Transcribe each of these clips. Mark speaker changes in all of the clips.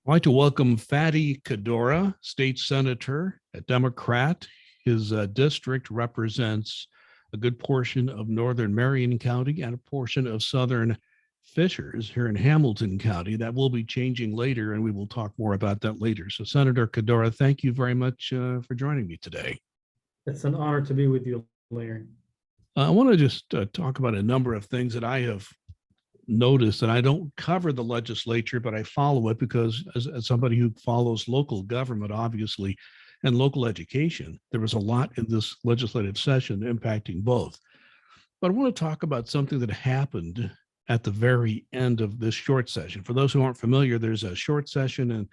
Speaker 1: I'd like to welcome Fady Qaddoura, State Senator, a Democrat. His district represents a good portion of northern Marion County and a portion of southern Fishers here in Hamilton County. That will be changing later, and we will talk more about that later. So, Senator Qaddoura, thank you very much for joining me today.
Speaker 2: It's an honor to be with you, Larry.
Speaker 1: I want to just talk about a number of things that I have noticed, and I don't cover the legislature, but I follow it because as somebody who follows local government, obviously, and local education, there was a lot in this legislative session impacting both. But I want to talk about something that happened at the very end of this short session. For those who aren't familiar, there's a short session and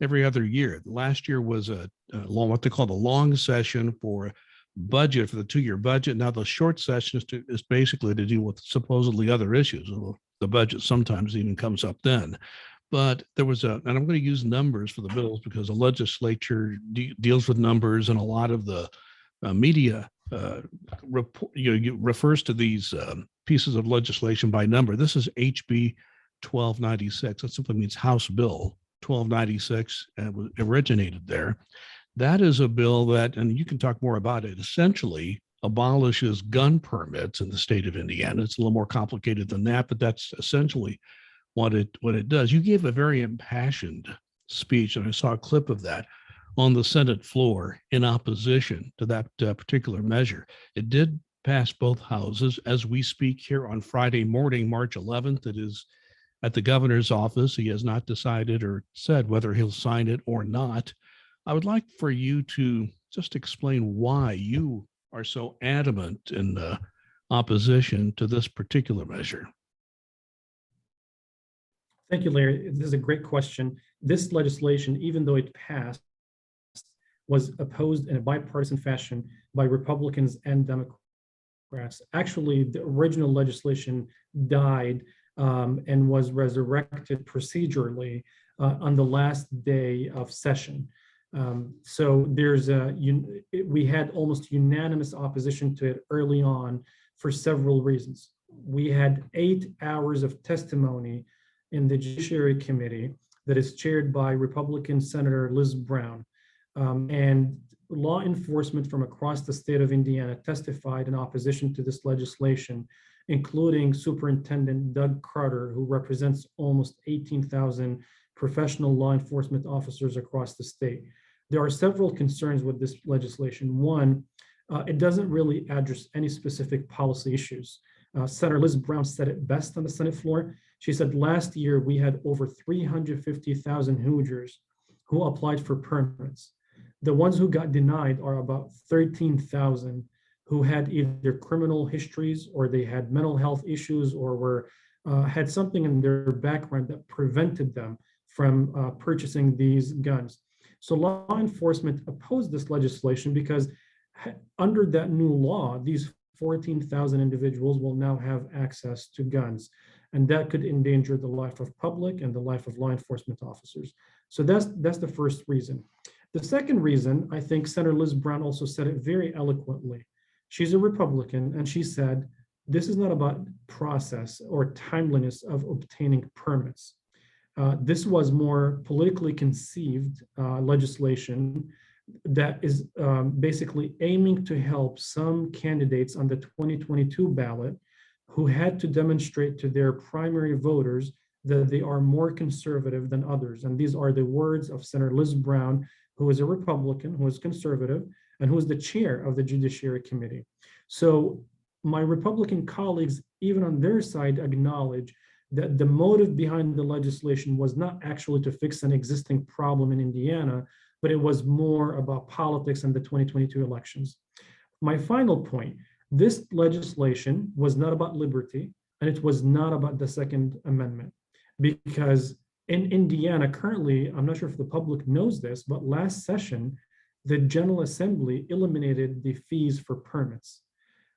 Speaker 1: every other year. Last year was a long, what they call the long session for budget, for the 2-year budget. Now the short session is basically to deal with supposedly other issues. The budget sometimes even comes up then. But there was and I'm going to use numbers for the bills because the legislature deals with numbers, and a lot of the media refers to these pieces of legislation by number. This is HB 1296. That simply means House Bill 1296, and it originated there. That is a bill that, and you can talk more about it, essentially abolishes gun permits in the state of Indiana. It's a little more complicated than that, but that's essentially what it does. You gave a very impassioned speech, and I saw a clip of that on the Senate floor in opposition to that particular measure. It did pass both houses as we speak here on Friday morning, March 11th. It is at the governor's office. He has not decided or said whether he'll sign it or not. I would like for you to just explain why you are so adamant in opposition to this particular measure.
Speaker 2: Thank you, Larry. This is a great question. This legislation, even though it passed, was opposed in a bipartisan fashion by Republicans and Democrats. Actually, the original legislation died and was resurrected procedurally on the last day of session. So we had almost unanimous opposition to it early on for several reasons. We had 8 hours of testimony in the Judiciary Committee that is chaired by Republican Senator Liz Brown. And law enforcement from across the state of Indiana testified in opposition to this legislation, including Superintendent Doug Carter, who represents almost 18,000 professional law enforcement officers across the state. There are several concerns with this legislation. One, it doesn't really address any specific policy issues. Senator Liz Brown said it best on the Senate floor. She said last year we had over 350,000 Hoosiers who applied for permits. The ones who got denied are about 13,000 who had either criminal histories or they had mental health issues or had something in their background that prevented them from purchasing these guns. So law enforcement opposed this legislation because under that new law, these 14,000 individuals will now have access to guns, and that could endanger the life of public and the life of law enforcement officers. So that's the first reason. The second reason, I think Senator Liz Brown also said it very eloquently. She's a Republican, and she said, this is not about process or timeliness of obtaining permits. This was more politically conceived legislation that is basically aiming to help some candidates on the 2022 ballot who had to demonstrate to their primary voters that they are more conservative than others. And these are the words of Senator Liz Brown, who is a Republican, who is conservative, and who is the chair of the Judiciary Committee. So my Republican colleagues, even on their side, acknowledge that the motive behind the legislation was not actually to fix an existing problem in Indiana, but it was more about politics and the 2022 elections. My final point, this legislation was not about liberty, and it was not about the Second Amendment, because in Indiana currently, I'm not sure if the public knows this, but last session, the General Assembly eliminated the fees for permits.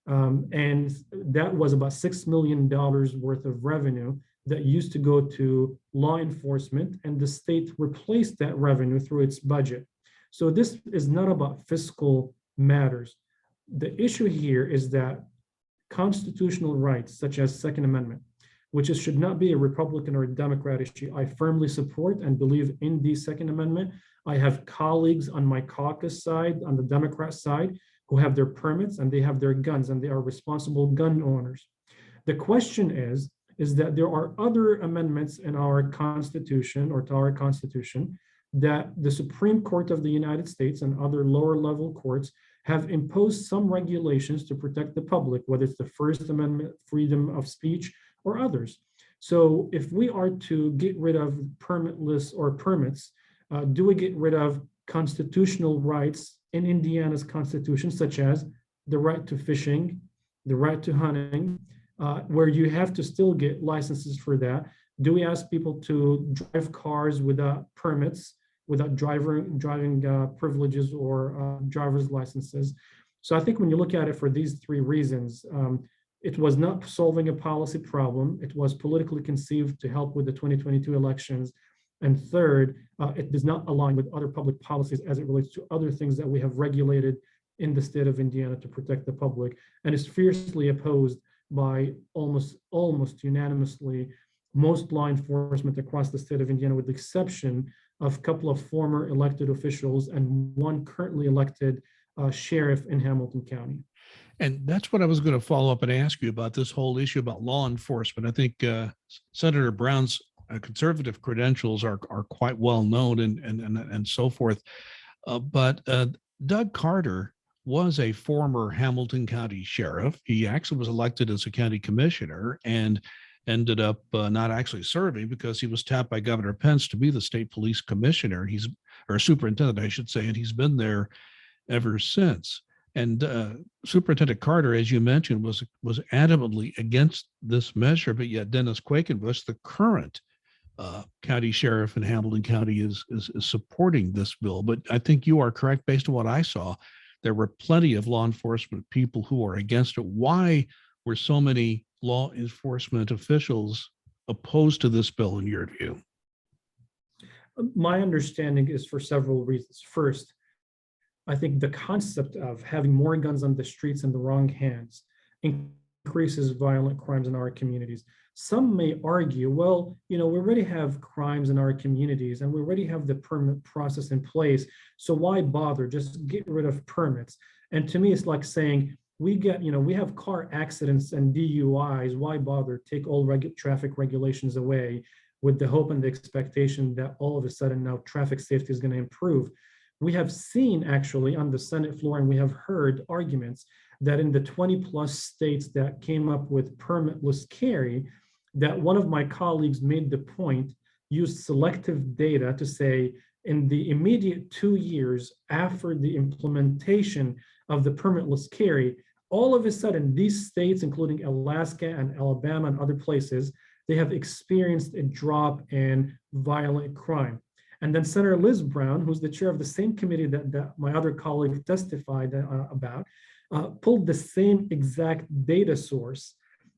Speaker 2: And that was about $6 million worth of revenue that used to go to law enforcement, and the state replaced that revenue through its budget. So this is not about fiscal matters. The issue here is that constitutional rights, such as Second Amendment, which is should not be a Republican or a Democrat issue. I firmly support and believe in the Second Amendment. I have colleagues on my caucus side, on the Democrat side, who have their permits and they have their guns and they are responsible gun owners. The question is that there are other amendments in our Constitution or to our Constitution that the Supreme Court of the United States and other lower level courts have imposed some regulations to protect the public, whether it's the First Amendment, freedom of speech, or others. So if we are to get rid of permitless or permits, do we get rid of constitutional rights in Indiana's Constitution, such as the right to fishing, the right to hunting, where you have to still get licenses for that? Do we ask people to drive cars without permits, without driving privileges or driver's licenses? So I think when you look at it for these three reasons, it was not solving a policy problem. It was politically conceived to help with the 2022 elections. And third, it does not align with other public policies as it relates to other things that we have regulated in the state of Indiana to protect the public, and is fiercely opposed by almost unanimously most law enforcement across the state of Indiana, with the exception of a couple of former elected officials and one currently elected sheriff in Hamilton County.
Speaker 1: And that's what I was going to follow up and ask you about, this whole issue about law enforcement. I think Senator Brown's conservative credentials are quite well known and so forth. But Doug Carter was a former Hamilton County sheriff. He actually was elected as a county commissioner and ended up not actually serving because he was tapped by Governor Pence to be the state police commissioner. Or superintendent, I should say, and he's been there ever since. And Superintendent Carter, as you mentioned, was adamantly against this measure, but yet Dennis Quakenbush, the current county sheriff in Hamilton County, is supporting this bill. But I think you are correct. Based on what I saw, there were plenty of law enforcement people who are against it. Why were so many law enforcement officials opposed to this bill in your view?
Speaker 2: My understanding is for several reasons. First, I think the concept of having more guns on the streets in the wrong hands increases violent crimes in our communities. Some may argue, well, we already have crimes in our communities and we already have the permit process in place. So why bother? Just get rid of permits. And to me, it's like saying, we have car accidents and DUIs. Why bother? Take all traffic regulations away with the hope and the expectation that all of a sudden now traffic safety is going to improve. We have seen actually on the Senate floor, and we have heard arguments that in the 20 plus states that came up with permitless carry, that one of my colleagues made the point, used selective data to say in the immediate 2 years after the implementation of the permitless carry, all of a sudden these states, including Alaska and Alabama and other places, they have experienced a drop in violent crime. And then Senator Liz Brown, who's the chair of the same committee that my other colleague testified about, pulled the same exact data source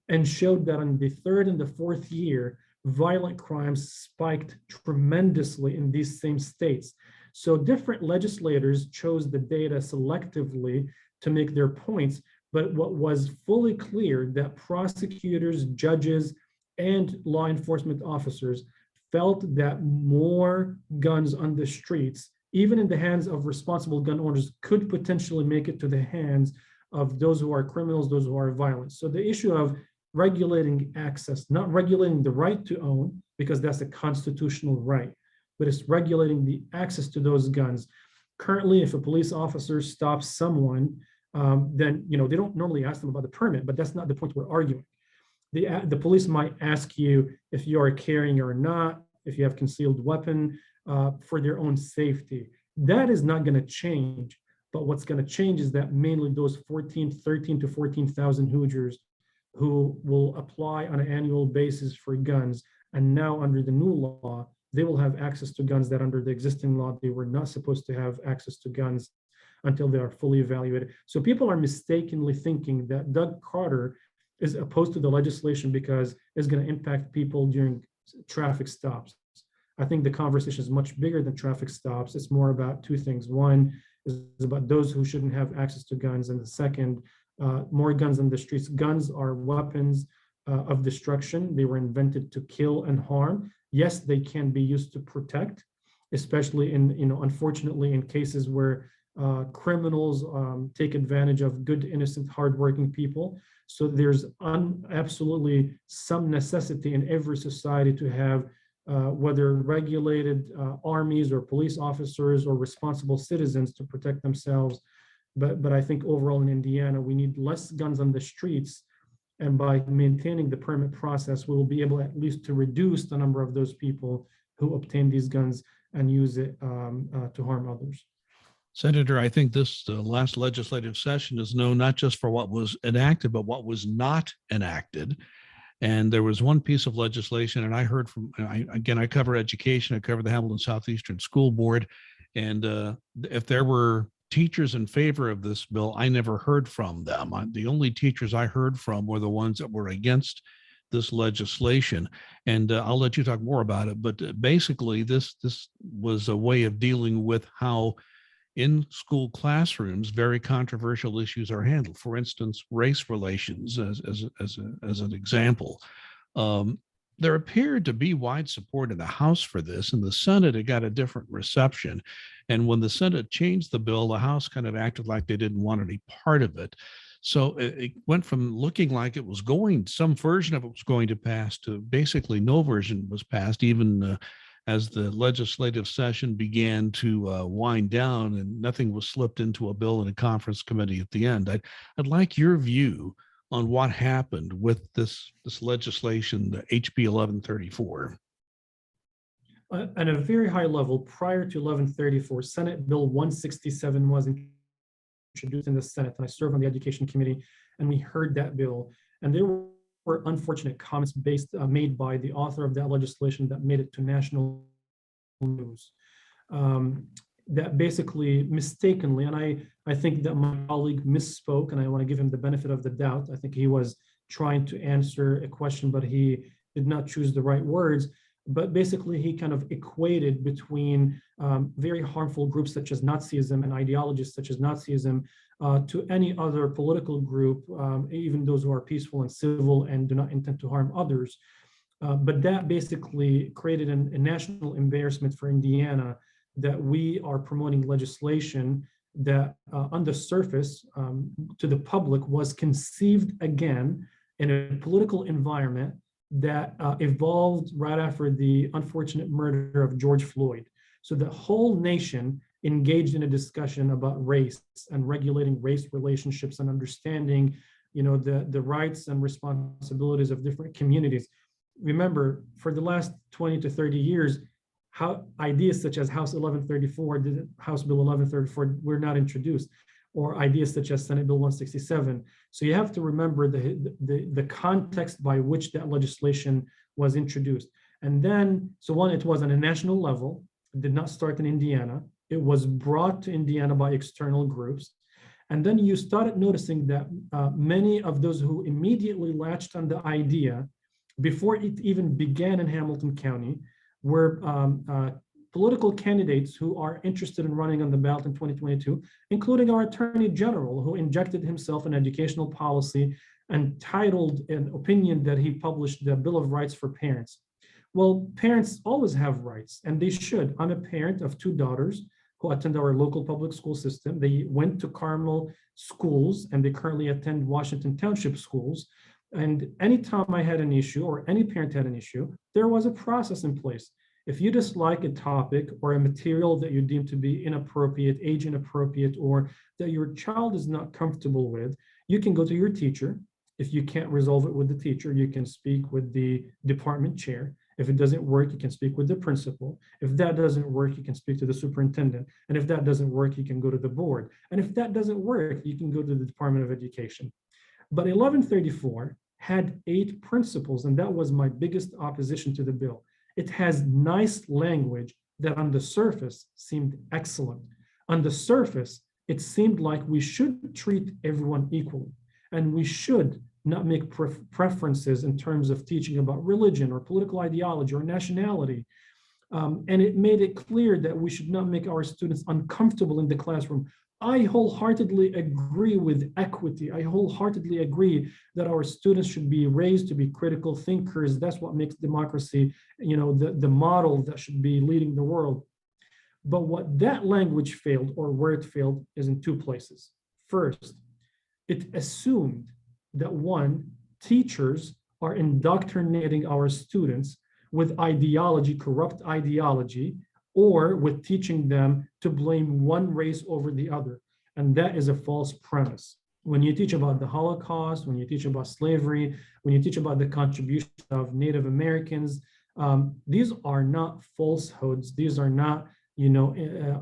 Speaker 2: and showed that in the third and the fourth year, violent crimes spiked tremendously in these same states. So different legislators chose the data selectively to make their points, but what was fully clear that prosecutors, judges, and law enforcement officers felt that more guns on the streets, even in the hands of responsible gun owners, could potentially make it to the hands of those who are criminals, those who are violent. So the issue of regulating access, not regulating the right to own, because that's a constitutional right, but it's regulating the access to those guns. Currently, if a police officer stops someone, then they don't normally ask them about the permit, but that's not the point we're arguing. The police might ask you if you are carrying or not, if you have concealed weapon, for their own safety. That is not going to change. But what's going to change is that mainly those 13 to 14,000 Hoosiers who will apply on an annual basis for guns, and now under the new law, they will have access to guns that under the existing law, they were not supposed to have access to guns until they are fully evaluated. So people are mistakenly thinking that Doug Carter is opposed to the legislation because it's going to impact people during traffic stops. I think the conversation is much bigger than traffic stops. It's more about two things. One is about those who shouldn't have access to guns, and the second, more guns on the streets. Guns are weapons. of destruction. They were invented to kill and harm. Yes, they can be used to protect, especially in, unfortunately, in cases where criminals take advantage of good, innocent, hardworking people. So there's absolutely some necessity in every society to have whether regulated armies or police officers or responsible citizens to protect themselves. But I think overall in Indiana, we need less guns on the streets. And by maintaining the permit process, we will be able at least to reduce the number of those people who obtain these guns and use it to harm others.
Speaker 1: Senator, I think this last legislative session is known not just for what was enacted, but what was not enacted. And there was one piece of legislation, and I heard from, I cover education, I cover the Hamilton Southeastern School Board. And if there were teachers in favor of this bill, I never heard from them. The only teachers I heard from were the ones that were against this legislation. And I'll let you talk more about it. But basically, this was a way of dealing with how in school classrooms, very controversial issues are handled. For instance, race relations, as an example. There appeared to be wide support in the House for this. In the Senate, it got a different reception. And when the Senate changed the bill, the House kind of acted like they didn't want any part of it. So it went from looking like it was going, some version of it was going to pass, to basically no version was passed, even as the legislative session began to wind down and nothing was slipped into a bill in a conference committee at the end. I'd like your view on what happened with this legislation, the HB 1134.
Speaker 2: At a very high level, prior to 1134, Senate Bill 167 was introduced in the Senate, and I served on the Education Committee, and we heard that bill. And there were unfortunate comments made by the author of that legislation that made it to national news. That basically mistakenly, and I think that my colleague misspoke, and I want to give him the benefit of the doubt. I think he was trying to answer a question, but he did not choose the right words. But basically, he kind of equated between very harmful groups such as Nazism and ideologies such as Nazism to any other political group, even those who are peaceful and civil and do not intend to harm others. But that basically created a national embarrassment for Indiana, that we are promoting legislation that on the surface to the public was conceived again in a political environment that evolved right after the unfortunate murder of George Floyd. So the whole nation engaged in a discussion about race and regulating race relationships and understanding, the rights and responsibilities of different communities. Remember, for the last 20 to 30 years, how ideas such as House Bill 1134 were not introduced, or ideas such as Senate Bill 167. So you have to remember the context by which that legislation was introduced. And then, so one, it was on a national level. It did not start in Indiana. It was brought to Indiana by external groups. And then you started noticing that many of those who immediately latched on the idea before it even began in Hamilton County were political candidates who are interested in running on the ballot in 2022, including our Attorney General, who injected himself in educational policy and titled an opinion that he published the Bill of Rights for Parents. Well, parents always have rights, and they should. I'm a parent of two daughters who attend our local public school system. They went to Carmel schools, and they currently attend Washington Township schools. And anytime I had an issue, or any parent had an issue, there was a process in place. If you dislike a topic or a material that you deem to be inappropriate, age inappropriate, or that your child is not comfortable with, you can go to your teacher. If you can't resolve it with the teacher, you can speak with the department chair. If it doesn't work, you can speak with the principal. If that doesn't work, you can speak to the superintendent. And if that doesn't work, you can go to the board. And if that doesn't work, you can go to the Department of Education. But 1134 had 8 principles, and that was my biggest opposition to the bill. It has nice language that on the surface seemed excellent. On the surface, it seemed like we should treat everyone equally, and we should not make preferences in terms of teaching about religion or political ideology or nationality. And it made it clear that we should not make our students uncomfortable in the classroom. I wholeheartedly agree with equity. I wholeheartedly agree that our students should be raised to be critical thinkers. That's what makes democracy, the model that should be leading the world. But what that language failed, or where it failed, is in two places. First, it assumed that one, teachers are indoctrinating our students with ideology, corrupt ideology, or with teaching them to blame one race over the other. And that is a false premise. When you teach about the Holocaust, when you teach about slavery, when you teach about the contribution of Native Americans, these are not falsehoods. These are not,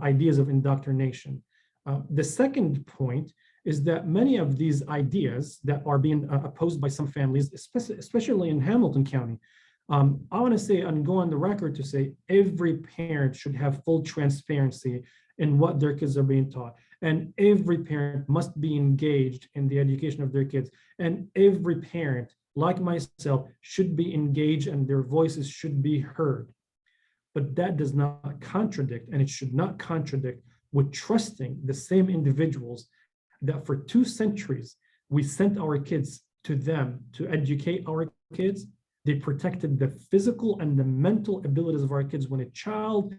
Speaker 2: ideas of indoctrination. The second point is that many of these ideas that are being opposed by some families, especially in Hamilton County, I want to say and go on the record to say every parent should have full transparency in what their kids are being taught. And every parent must be engaged in the education of their kids. And every parent, like myself, should be engaged and their voices should be heard. But that does not contradict, and it should not contradict, with trusting the same individuals that for 2 centuries, we sent our kids to them to educate our kids. They protected the physical and the mental abilities of our kids. When a child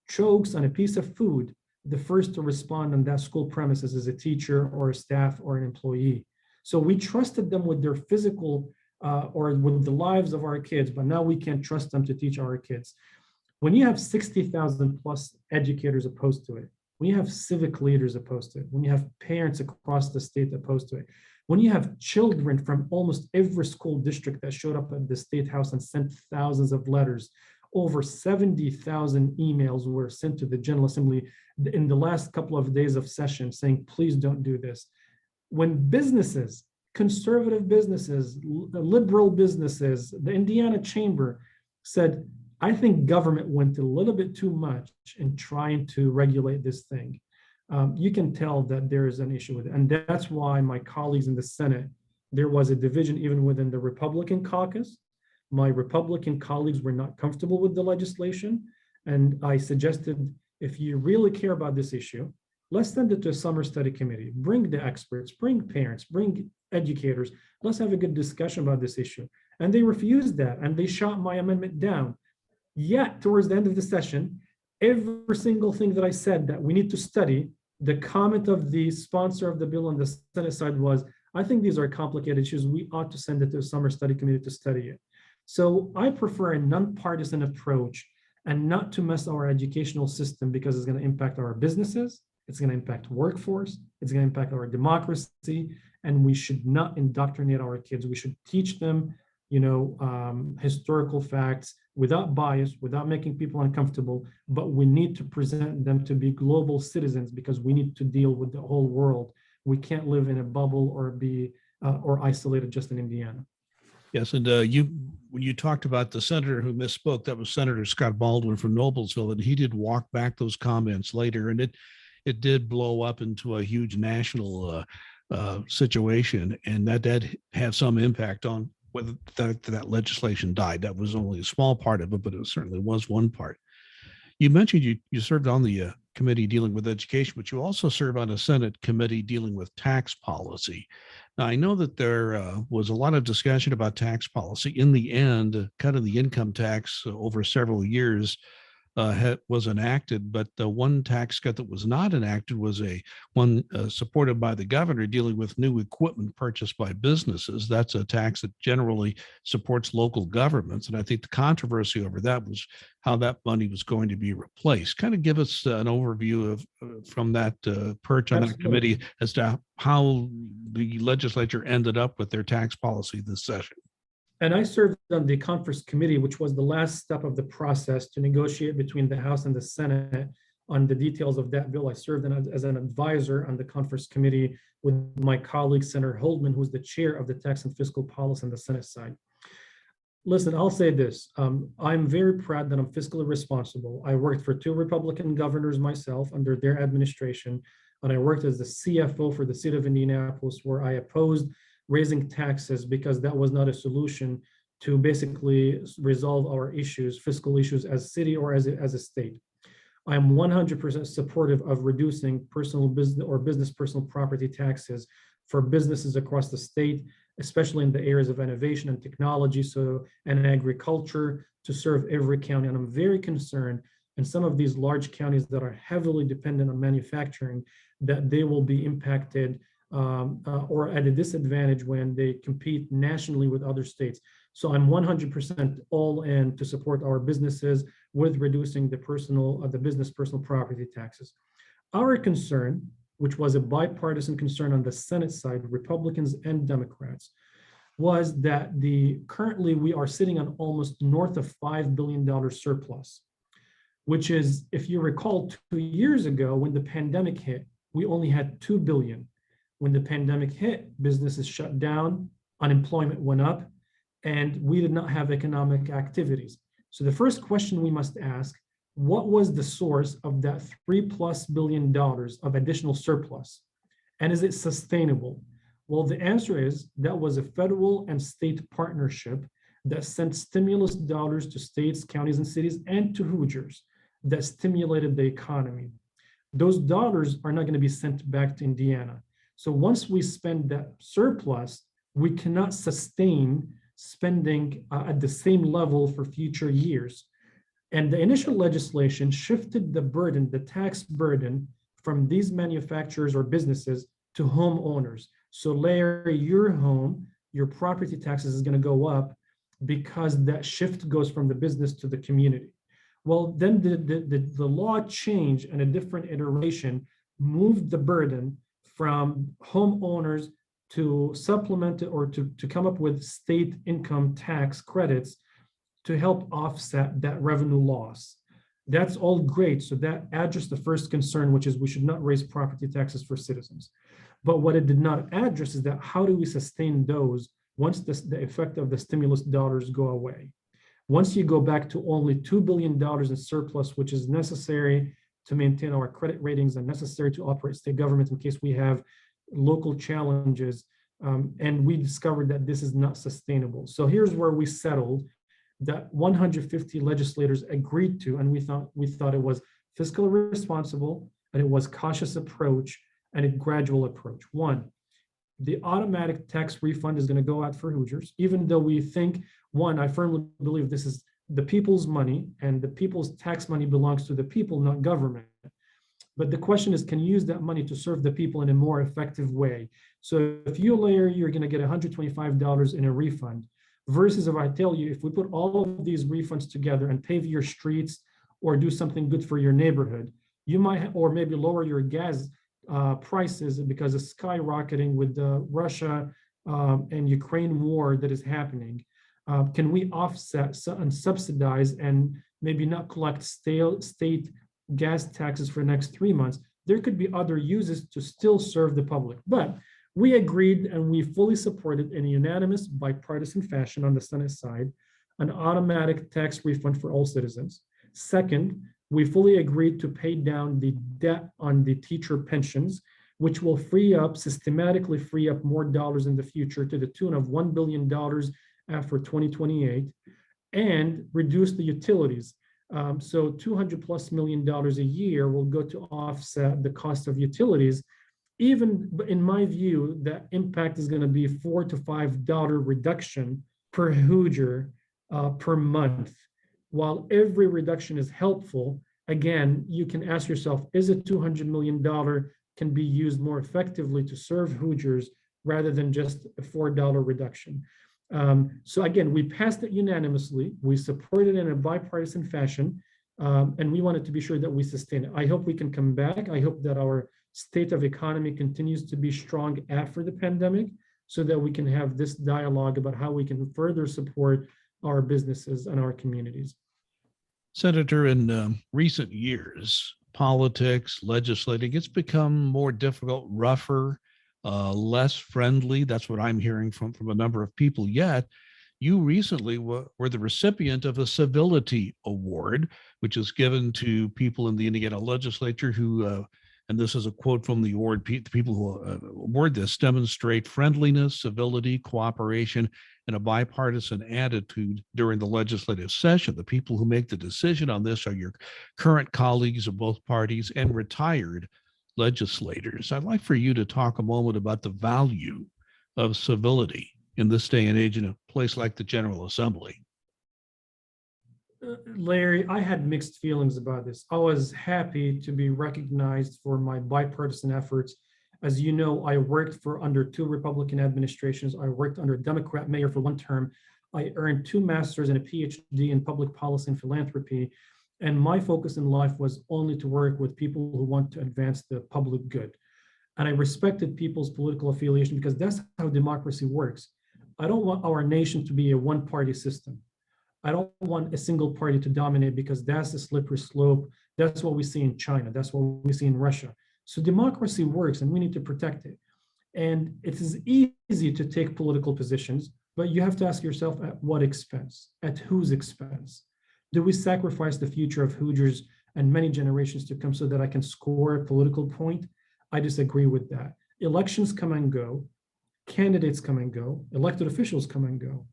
Speaker 2: chokes on a piece of food, the first to respond on that school premises is a teacher or a staff or an employee. So we trusted them with their physical or with the lives of our kids, but now we can't trust them to teach our kids. When you have 60,000 plus educators opposed to it, when you have civic leaders opposed to it, when you have parents across the state opposed to it, when you have children from almost every school district that showed up at the State House and sent thousands of letters, over 70,000 emails were sent to the General Assembly in the last couple of days of session saying, please don't do this. When businesses, conservative businesses, liberal businesses, the Indiana Chamber said, I think government went a little bit too much in trying to regulate this thing. You can tell that there is an issue with it. And that's why my colleagues in the Senate, there was a division even within the Republican caucus. My Republican colleagues were not comfortable with the legislation. And I suggested, if you really care about this issue, let's send it to a summer study committee. Bring the experts, bring parents, bring educators. Let's have a good discussion about this issue. And they refused that, and they shot my amendment down. Yet, towards the end of the session, every single thing that I said that we need to study, the comment of the sponsor of the bill on the Senate side was, I think these are complicated issues. We ought to send it to a summer study committee to study it. So I prefer a nonpartisan approach and not to mess our educational system because it's going to impact our businesses, it's going to impact workforce, it's going to impact our democracy, and we should not indoctrinate our kids. We should teach them, historical facts without bias, without making people uncomfortable, but we need to present them to be global citizens because we need to deal with the whole world. We can't live in a bubble or be or isolated just in Indiana.
Speaker 1: Yes, and when you talked about the senator who misspoke, that was Senator Scott Baldwin from Noblesville, and he did walk back those comments later, and it did blow up into a huge national situation, and that did have some impact on whether that legislation died. That was only a small part of it, but it certainly was one part. You mentioned you served on the committee dealing with education, but you also serve on a Senate committee dealing with tax policy. Now, I know that there was a lot of discussion about tax policy. In the end, cut of the income tax over several years was enacted, but the one tax cut that was not enacted was one supported by the governor dealing with new equipment purchased by businesses. That's a tax that generally supports local governments, and I think the controversy over that was how that money was going to be replaced. Kind of give us an overview of from that perch on that committee as to how the legislature ended up with their tax policy this session.
Speaker 2: And I served on the conference committee, which was the last step of the process to negotiate between the House and the Senate on the details of that bill. I served as an advisor on the conference committee with my colleague, Senator Holdman, who's the chair of the Tax and Fiscal Policy on the Senate side. Listen, I'll say this. I'm very proud that I'm fiscally responsible. I worked for 2 Republican governors myself under their administration, and I worked as the CFO for the city of Indianapolis, where I opposed raising taxes because that was not a solution to basically resolve our issues, fiscal issues as a city or as a state. I'm 100% supportive of reducing personal business or business personal property taxes for businesses across the state, especially in the areas of innovation and technology, and agriculture to serve every county. And I'm very concerned in some of these large counties that are heavily dependent on manufacturing, that they will be impacted or at a disadvantage when they compete nationally with other states. So I'm 100% all in to support our businesses with reducing the business personal property taxes. Our concern, which was a bipartisan concern on the Senate side, Republicans and Democrats, was that currently we are sitting on almost north of $5 billion surplus, which is, if you recall, 2 years ago when the pandemic hit, we only had $2 billion. When the pandemic hit, businesses shut down, unemployment went up, and we did not have economic activities. So the first question we must ask, what was the source of that $3+ billion of additional surplus? And is it sustainable? Well, the answer is that was a federal and state partnership that sent stimulus dollars to states, counties, and cities, and to Hoosiers that stimulated the economy. Those dollars are not going to be sent back to Indiana. So once we spend that surplus, we cannot sustain spending at the same level for future years. And the initial legislation shifted the burden, the tax burden, from these manufacturers or businesses to homeowners. So Larry, your home, your property taxes is going to go up because that shift goes from the business to the community. Well, then the law changed, and a different iteration moved the burden from homeowners to supplement it or to come up with state income tax credits to help offset that revenue loss. That's all great. So that addressed the first concern, which is we should not raise property taxes for citizens. But what it did not address is that how do we sustain those once the effect of the stimulus dollars go away? Once you go back to only $2 billion in surplus, which is necessary to maintain our credit ratings and necessary to operate state government in case we have local challenges, and we discovered that this is not sustainable. So here's where we settled that 150 legislators agreed to, and we thought it was fiscally responsible, and it was cautious approach and a gradual approach. One, the automatic tax refund is going to go out for Hoosiers, even though we think, one, I firmly believe this is the people's money, and the people's tax money belongs to the people, not government. But the question is, can you use that money to serve the people in a more effective way? So if you, Larry, you're going to get $125 in a refund, versus if I tell you, if we put all of these refunds together and pave your streets or do something good for your neighborhood, you might, or maybe lower your gas prices because it's skyrocketing with the Russia and Ukraine war that is happening. Can we offset and subsidize and maybe not collect state gas taxes for the next 3 months? There could be other uses to still serve the public. But we agreed and we fully supported in a unanimous bipartisan fashion on the Senate side an automatic tax refund for all citizens. Second, we fully agreed to pay down the debt on the teacher pensions, which will systematically free up more dollars in the future to the tune of $1 billion after 2028, and reduce the utilities. So $200+ million a year will go to offset the cost of utilities. Even in my view, that impact is going to be $4 to $5 reduction per Hoosier per month. While every reduction is helpful, again, you can ask yourself, is a $200 million can be used more effectively to serve Hoosiers rather than just a $4 reduction? So again, we passed it unanimously. We supported it in a bipartisan fashion, and we wanted to be sure that we sustain it. I hope we can come back. I hope that our state of economy continues to be strong after the pandemic so that we can have this dialogue about how we can further support our businesses and our communities.
Speaker 1: Senator, in recent years, politics, legislating, it's become more difficult, rougher, less friendly. That's what I'm hearing from a number of people. Yet, you recently were the recipient of a Civility Award, which is given to people in the Indiana legislature who, and this is a quote from the award, the people who award this demonstrate friendliness, civility, cooperation, and a bipartisan attitude during the legislative session. The people who make the decision on this are your current colleagues of both parties and retired legislators. I'd like for you to talk a moment about the value of civility in this day and age in a place like the General Assembly.
Speaker 2: Larry, I had mixed feelings about this. I was happy to be recognized for my bipartisan efforts. As you know, I worked for under 2 Republican administrations. I worked under a Democrat mayor for 1 term. I earned 2 masters and a PhD in public policy and philanthropy. And my focus in life was only to work with people who want to advance the public good. And I respected people's political affiliation because that's how democracy works. I don't want our nation to be a one-party system. I don't want a single party to dominate because that's a slippery slope. That's what we see in China. That's what we see in Russia. So democracy works and we need to protect it. And it is easy to take political positions, but you have to ask yourself at what expense? At whose expense? Do we sacrifice the future of Hoosiers and many generations to come so that I can score a political point? I disagree with that. Elections come and go. Candidates come and go. Elected officials come and go.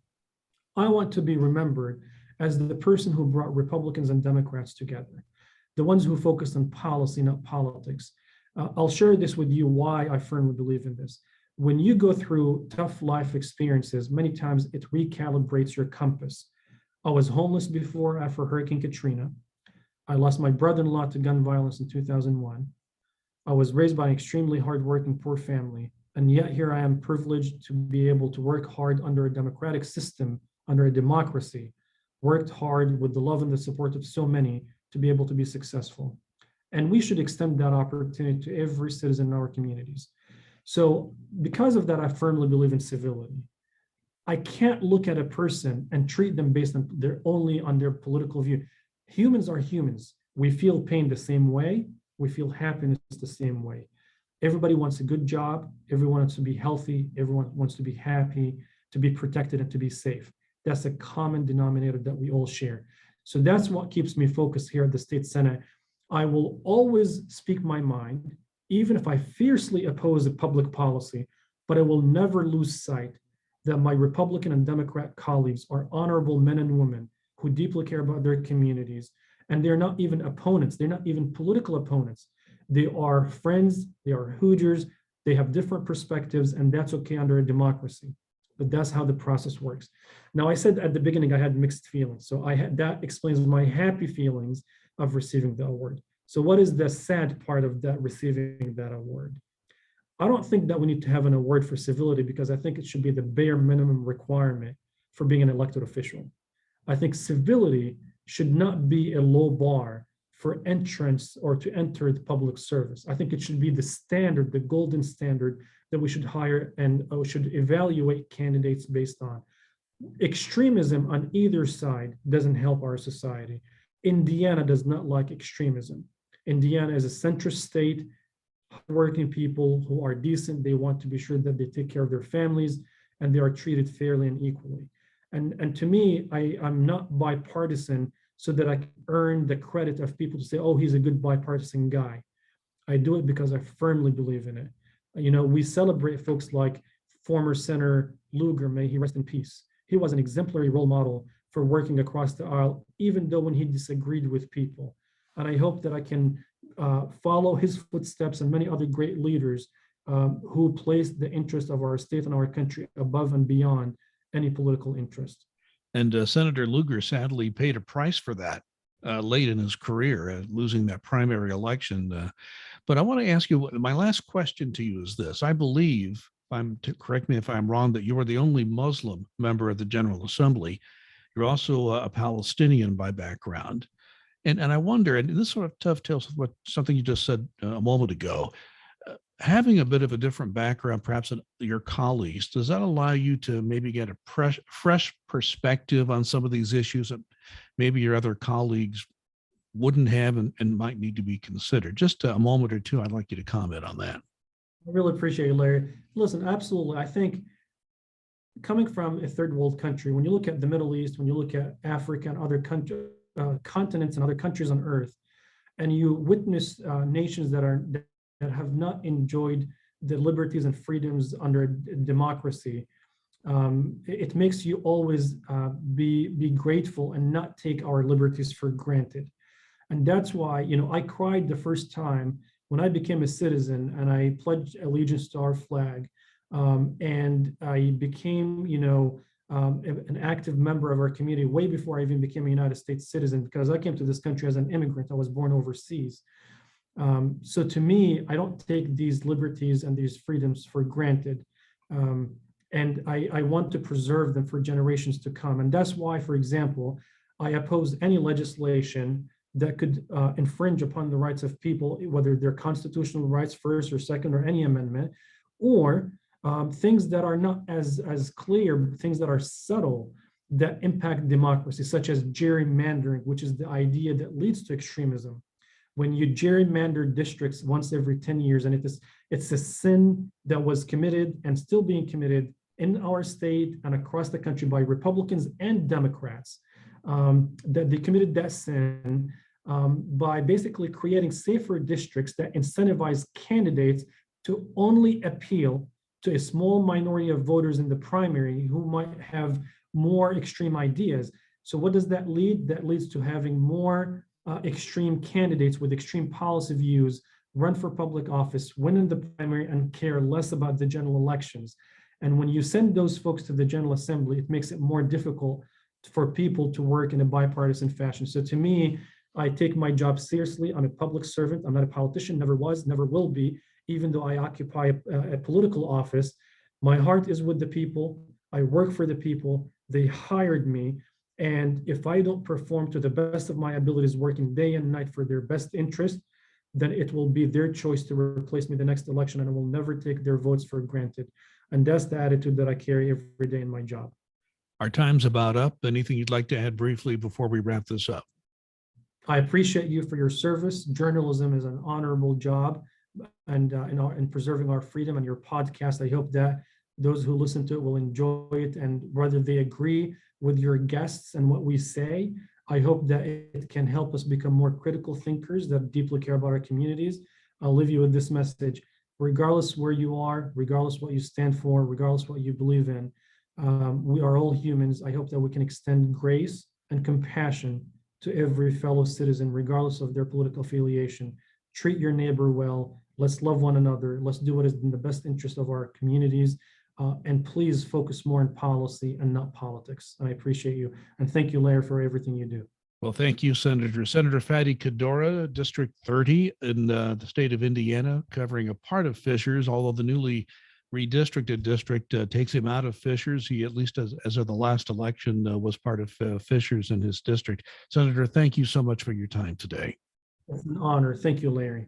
Speaker 2: I want to be remembered as the person who brought Republicans and Democrats together, the ones who focused on policy, not politics. I'll share this with you why I firmly believe in this. When you go through tough life experiences, many times it recalibrates your compass. I was homeless before, after Hurricane Katrina. I lost my brother-in-law to gun violence in 2001. I was raised by an extremely hardworking, poor family. And yet here I am privileged to be able to work hard under a democratic system, under a democracy, worked hard with the love and the support of so many to be able to be successful. And we should extend that opportunity to every citizen in our communities. So because of that, I firmly believe in civility. I can't look at a person and treat them based on their political view. Humans are humans. We feel pain the same way. We feel happiness the same way. Everybody wants a good job. Everyone wants to be healthy. Everyone wants to be happy, to be protected, and to be safe. That's a common denominator that we all share. So that's what keeps me focused here at the State Senate. I will always speak my mind, even if I fiercely oppose a public policy, but I will never lose sight that my Republican and Democrat colleagues are honorable men and women who deeply care about their communities. And they're not even opponents. They're not even political opponents. They are friends. They are Hoosiers. They have different perspectives, and that's okay under a democracy. But that's how the process works. Now, I said at the beginning I had mixed feelings. So that explains my happy feelings of receiving the award. So what is the sad part of that, receiving that award? I don't think that we need to have an award for civility because I think it should be the bare minimum requirement for being an elected official. I think civility should not be a low bar for entrance or to enter the public service. I think it should be the standard, the golden standard that we should hire and should evaluate candidates based on. Extremism on either side doesn't help our society. Indiana does not like extremism. Indiana is a centrist state, working people who are decent. They want to be sure that they take care of their families and they are treated fairly and equally. And to me, I'm not bipartisan so that I can earn the credit of people to say, oh, he's a good bipartisan guy. I do it because I firmly believe in it. You know, we celebrate folks like former Senator Lugar, may he rest in peace. He was an exemplary role model for working across the aisle, even though when he disagreed with people. And I hope that I can follow his footsteps and many other great leaders who placed the interest of our state and our country above and beyond any political interest.
Speaker 1: And Senator Lugar sadly paid a price for that late in his career, losing that primary election. But I want to ask you, my last question to you is this. I believe, correct me if I'm wrong, that you are the only Muslim member of the General Assembly. You're also a Palestinian by background. And I wonder, and this sort of dovetails with something you just said a moment ago, having a bit of a different background, perhaps than your colleagues, does that allow you to maybe get a fresh perspective on some of these issues that maybe your other colleagues wouldn't have and might need to be considered? Just a moment or two, I'd like you to comment on that.
Speaker 2: I really appreciate it, Larry. Listen, absolutely. I think coming from a third world country, when you look at the Middle East, when you look at Africa and other continents and other countries on earth, and you witness nations that have not enjoyed the liberties and freedoms under democracy, it makes you always be grateful and not take our liberties for granted. And that's why, I cried the first time when I became a citizen and I pledged allegiance to our flag. And I became, an active member of our community way before I even became a United States citizen, because I came to this country as an immigrant. I was born overseas. So to me, I don't take these liberties and these freedoms for granted. And I want to preserve them for generations to come. And that's why, for example, I oppose any legislation that could infringe upon the rights of people, whether they're constitutional rights, first or second, or any amendment, or things that are not as clear, things that are subtle, that impact democracy, such as gerrymandering, which is the idea that leads to extremism. When you gerrymander districts once every 10 years, and it's a sin that was committed and still being committed in our state and across the country by Republicans and Democrats, that they committed that sin by basically creating safer districts that incentivize candidates to only appeal to a small minority of voters in the primary who might have more extreme ideas. So what does that lead? That leads to having more extreme candidates with extreme policy views run for public office, win in the primary, and care less about the general elections. And when you send those folks to the General Assembly, it makes it more difficult for people to work in a bipartisan fashion. So to me, I take my job seriously. I'm a public servant. I'm not a politician, never was, never will be, even though I occupy a political office. My heart is with the people. I work for the people. They hired me. And if I don't perform to the best of my abilities, working day and night for their best interest, then it will be their choice to replace me the next election, and I will never take their votes for granted. And that's the attitude that I carry every day in my job.
Speaker 1: Our time's about up. Anything you'd like to add briefly before we wrap this up?
Speaker 2: I appreciate you for your service. Journalism is an honorable job, and in preserving our freedom. And your podcast, I hope that those who listen to it will enjoy it, and whether they agree with your guests and what we say, I hope that it can help us become more critical thinkers that deeply care about our communities. I'll leave you with this message: regardless where you are, regardless what you stand for, regardless what you believe in, we are all humans. I hope that we can extend grace and compassion to every fellow citizen, regardless of their political affiliation. Treat your neighbor well. Let's love one another. Let's do what is in the best interest of our communities. And please focus more on policy and not politics. I appreciate you. And thank you, Larry, for everything you do.
Speaker 1: Well, thank you, Senator. Senator Fady Qaddoura, District 30 in the state of Indiana, covering a part of Fishers, although the newly redistricted district takes him out of Fishers. He, at least as of the last election, was part of Fishers in his district. Senator, thank you so much for your time today.
Speaker 2: It's an honor. Thank you, Larry.